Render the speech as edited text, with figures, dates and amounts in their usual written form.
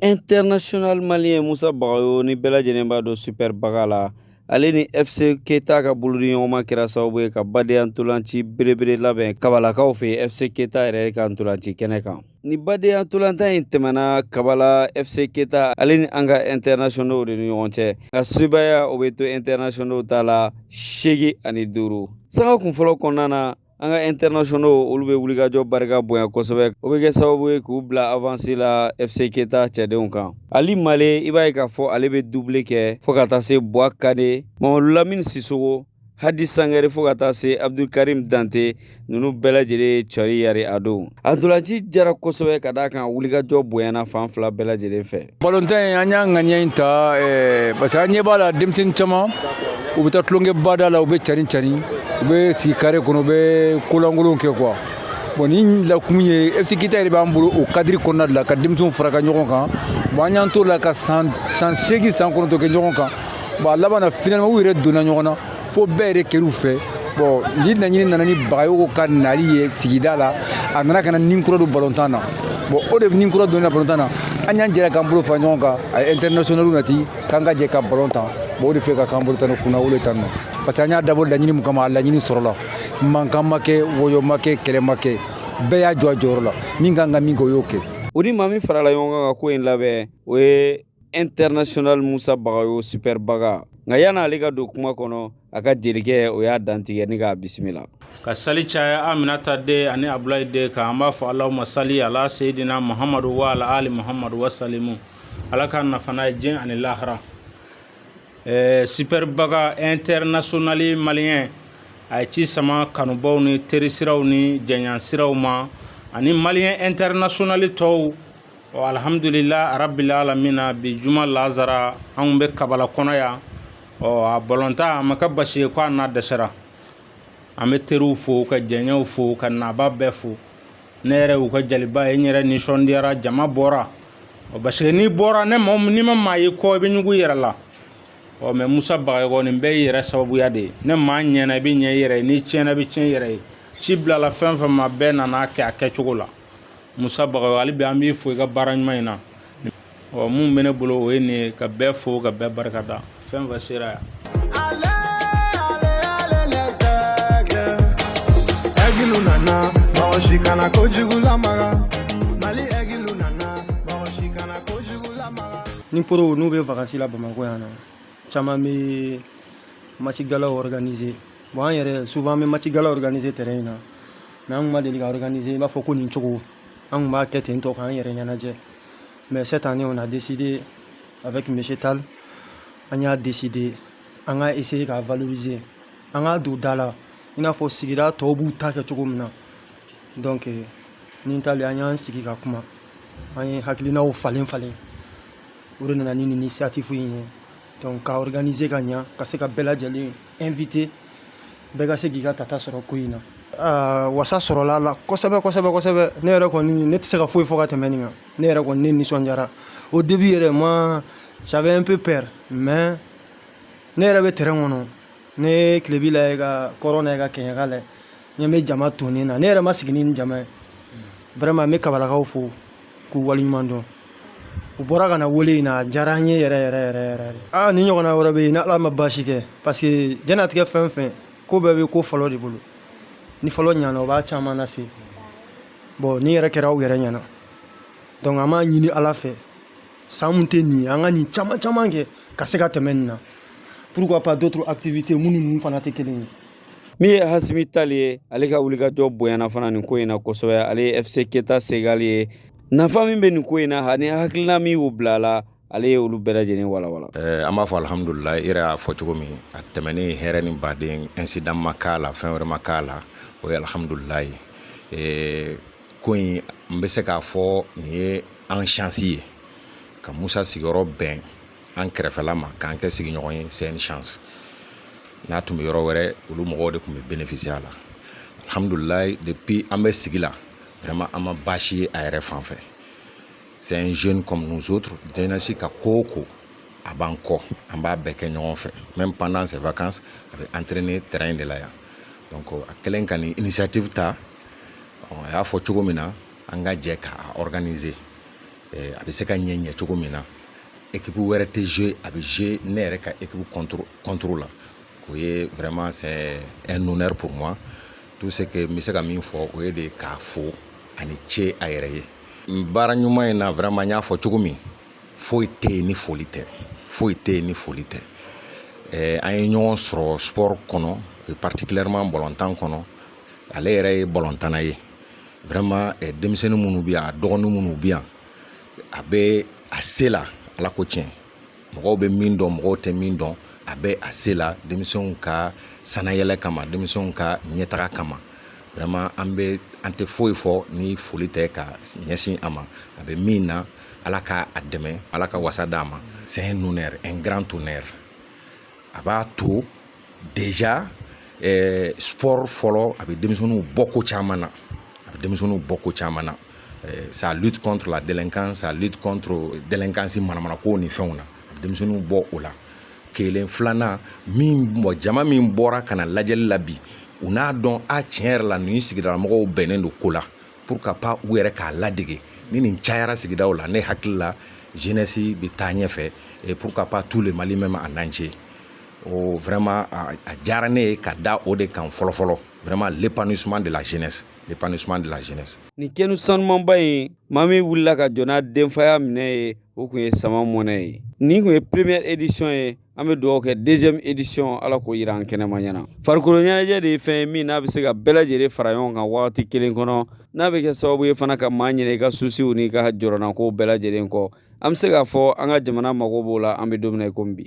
International malien Moussa Bagayogo ni bɛɛ lajɛlen b'a dɔn Super Baga la. Ale ni FC Keita ka bolodiɲɔgɔnma kɛra sababu ye ka badenya ntolanci belebele labɛn kabalakaw fɛ FC Keita yɛrɛ ka ntolanci kɛnɛ kan. Ni badenya ntolantan in tɛmɛna kabala FC Keita ale ni an ka internationaux de ni ɲɔgɔn cɛ. Nka sebaya o bɛ to internationaux ta la 85. Sanga kun fɔlɔ kɔnɔna na an ka internationaux olu bɛ wulikajɔ barika bonya kosɛbɛ. O bɛ kɛ sababu ye k'u bila avance la FC Keita cɛdenw kan. Ali Male i b'a ye k'a fɔ ale bɛ doublé kɛ fo ka taa se Buwa Kane, Mamadou Lamine Sisoko, Hadi Sangare fo ka taa se Abdulkarim Dante ninnu bɛɛ lajɛlen ye cɔri yari a don. A ntolanci jara kosɛbɛ ka d'a kan wulikajɔ bonyana fan fila bɛɛ lajɛlen fɛ. Ballontan an y'a ŋaniya in ta parce que an ɲɛ b'a la denmisɛnnin caman u bɛ taa tulonkɛ bada la u bɛ carin u bɛ sigi carré kɔnɔ u bɛ kolankolon kɛ quoi. Bon ni lakum ye FC Keita yɛrɛ b'an bolo o cadre kɔnɔna de la ka denmisɛnw faraka ɲɔgɔn kan. Bon an y'an to la ka san 8 san 9 kɛ ɲɔgɔn kan. Bon a laban na finalement u yɛrɛ donna ɲɔgɔn na fo bɛɛ yɛrɛ kɛr'u fɛ. Bon ni laɲini nana ni Bagayogo ka nali ye sigida la a nana ka na nin kura don ballontan na. Bon o de nin kura donna ballontan na an y'an jɛra k'an bolo fara ɲɔgɔn kan a ye internationaux nati k'an ka jɛ ka ballon ta. Bon o de filɛ ka k'an bolo tan kunna wolo tan nɔ parce que an y'a dabɔ laɲini min kama a laɲini sɔrɔla mankan ma kɛ wɔyɔ ma kɛ kɛlɛ ma kɛ bɛɛ y'a jɔ a jɔyɔrɔ la min kan ka min kɛ o y'o kɛ. O ni maa min farala ɲɔgɔn kan ka ko in labɛn o ye International Moussa Bagayogo Super Baga. Nka yan'ale ka don kuma kɔnɔ a ka jelikɛ o y'a dantigɛ ni k'a bisimila. Ka sali caya Aminata de ani Abulayi de kan an b'a fɔ Allahumma sali ala Seydina Muhammadu wa ala ali Muhammadu wa salimu. Ala ka nafa n'a ye diɲɛ ani lahara. Super Baga International malien a ye ci sama kanubaw ni terisiraw ni jɛɲasiraw ma ani malien international tɔw. Alhamdulillah rabbil alamina bi juma lazara an bɛ kabala kɔnɔ yan a ballontan a ma kɛ basi ye ko a n'a dɛsɛra an bɛ teriw fo ka jɛɲɛw fo ka naba bɛɛ fo ne yɛrɛ y'u ka jaliba ye n yɛrɛ nisɔndiyara jama bɔra parce que n'i bɔra ni ma maa ye kɔ i bɛ ɲugu i yɛrɛ la mais Moussa Bagayogo nin bɛɛ y'i yɛrɛ sababuya de ye ne maa ɲɛna i bɛ ɲɛ i yɛrɛ ye n'i tiɲɛna i bɛ tiɲɛ i yɛrɛ ye ci bilala fɛn fɛn ma bɛɛ nana kɛ a kɛcogo la Moussa Bagayogo hali bi an b'i fo i ka baara ɲuman in na mun bɛ ne bolo o ye nin ye ka bɛɛ fo ka bɛɛ barikada fɛn fɛn sera yan. Ni pro n'u bɛ vacances la Bamakɔ yan nɔ caman bɛ match gala organiser bon an yɛrɛ souvent an bɛ match gala organiser terrain in na mais an kun ma deli ka organiser i b'a fɔ ko nin cogo an kun b'a kɛ ten tɔ k'an yɛrɛ ɲɛnajɛ mais cette année on a décidé avec monsieur Tal an y'a décidé an ka essayer ka valoriser an ka don da la i n'a fɔ sigida tɔw b'u ta kɛ cogo min na donc ni Tal an y'an sigi ka kuma an ye hakilinaw falen o de nana ni initiative in ye donc ka organiser ka ɲa ka se ka bɛɛ lajɛlen invité bɛɛ ka se k'i ka tata sɔrɔ ko in na wasa sɔrɔla la kosɛbɛ ne yɛrɛ kɔni ne tɛ se ka foyi fɔ ka tɛmɛ nin kan ne yɛrɛ kɔni ne nisɔndiyara au début yɛrɛ moi j'avais un peu peur mais ne yɛrɛ bɛ terrain kɔnɔ ne kilebi la ka kɔrɔ na ka kɛɲɛka la n bɛ jama tonnen na ne yɛrɛ ma sigi ni jama ye vraiment n bɛ kabalakaw fo k'u waleɲuman dɔn u bɔra ka na wele in na a diyara an ye yɛrɛ ni ɲɔgɔnna wɛrɛ bɛ yen ni Ala ma baasi kɛ parce que diɲɛlatigɛ fɛn o fɛn ko bɛɛ bɛ ko fɔlɔ de bolo ni fɔlɔ ɲana o b'a caman lase bon ni yɛrɛ kɛra aw yɛrɛ ɲɛna donc an b'a ɲini Ala fɛ san mun tɛ nin ye an ka nin caman kɛ ka se ka tɛmɛ nin na pourquoi pas d'autres activités minnu ninnu fana tɛ kelen ye. Min ye Hasimi Tal ye ale ka wulikajɔ bonyana fana nin ko in na kosɛbɛ ale ye FC Keita segali ye nafa min bɛ nin ko in na ani hakilina min y'u bila la ale ye olu bɛɛ lajɛlen walawala. An b'a fɔ alhamdulillah i yɛrɛ y'a fɔ cogo min a tɛmɛnen hɛrɛ ni baden incident ma k'a la fɛn wɛrɛ ma k'a la o ye alhamdulillah ko in n bɛ se k'a fɔ nin ye an chance ye ka Moussa sigiyɔrɔ bɛn an kɛrɛfɛla ma k'an kɛ sigiɲɔgɔn ye c'est une chance n'a tun bɛ yɔrɔ wɛrɛ olu mɔgɔw de tun bɛ bénéficier a la alhamdulillah depuis an bɛ sigi la vraiment an ma baasi ye a yɛrɛ fan fɛ c'est un jeune comme nous autres jeunesse ka ko o ko a b'an kɔ an b'a bɛɛ kɛ ɲɔgɔn fɛ même pendant ses vacances a bɛ entraîner terrain de la yan donc a kɛlen ka nin initiative ta a y'a fɔ cogo min na an ka jɛ k'a organiser a bɛ se ka ɲɛ cogo min na équipe wɛrɛ tɛ jouer a bɛ jouer ne yɛrɛ ka équipe contre la o ye vraiment c'est un honneur pour moi tout ce que n bɛ se ka min fɔ o ye de k'a fo ani ce a yɛrɛ ye baara ɲuman in na vraiment n y'a fɔ cogo min foyi tɛ yen ni foli tɛ foyi tɛ yen ni foli tɛ an ye ɲɔgɔn sɔrɔ sport kɔnɔ particulièrement ballontan kɔnɔ ale yɛrɛ ye ballontanna ye vraiment denmisɛnnin minnu bɛ yan a dɔgɔnin minnu bɛ yan a bɛ a se la ala ko tiɲɛ mɔgɔw bɛ min dɔn mɔgɔw tɛ min dɔn a bɛ a se la denmisɛnw ka sanayɛlɛ kama denmisɛnw ka ɲɛtaga kama vraiment an tɛ foyi fɔ ni foli tɛ ka ɲɛsin a ma a bɛ min na ala ka a dɛmɛ ala ka wasa d'a ma c'est un honneur un grand honneur a b'a to déjà sport fɔlɔ a bɛ denmisɛnninw bɔ ko caman na ça lutte contre la délinquance ça lutte contre délinquance manamanako ni fɛnw na a bɛ denmisɛnninw bɔ o la kelen filanan jama min bɔra ka na lajɛli la bi u n'a dɔn a tiɲɛ yɛrɛ la nin sigidala mɔgɔw bɛnnen don ko la pour que pas u yɛrɛ k'a ladege ni nin cayara sigidaw la ne hakili la jeunesse bɛ taa ɲɛfɛ et pour que pas tous les Mali même en entier o vraiment a diyara ne ye ka da o de kan fɔlɔfɔlɔ vraiment l'épanouissement de la jeunesse ni kɛnu sanumanba in maa min wulila ka jɔ n'a denfaya minɛ ye o kun ye Sama Mɔnɛ ye nin kun ye première édition ye an bɛ dugawu kɛ deuxième édition ala k'o yira an kɛnɛma ɲɛna farikolo ɲɛnajɛ de ye fɛn ye min n'a bɛ se ka bɛɛ lajɛlen fara ɲɔgɔn kan wagati kelen kɔnɔ n'a bɛ kɛ sababu ye fana ka maa ɲinɛ i ka souciw n'i ka jɔrɔnako bɛɛ lajɛlen kɔ an bɛ se k'a fɔ an ka jamana mago b'o la an bɛ don min na i komi bi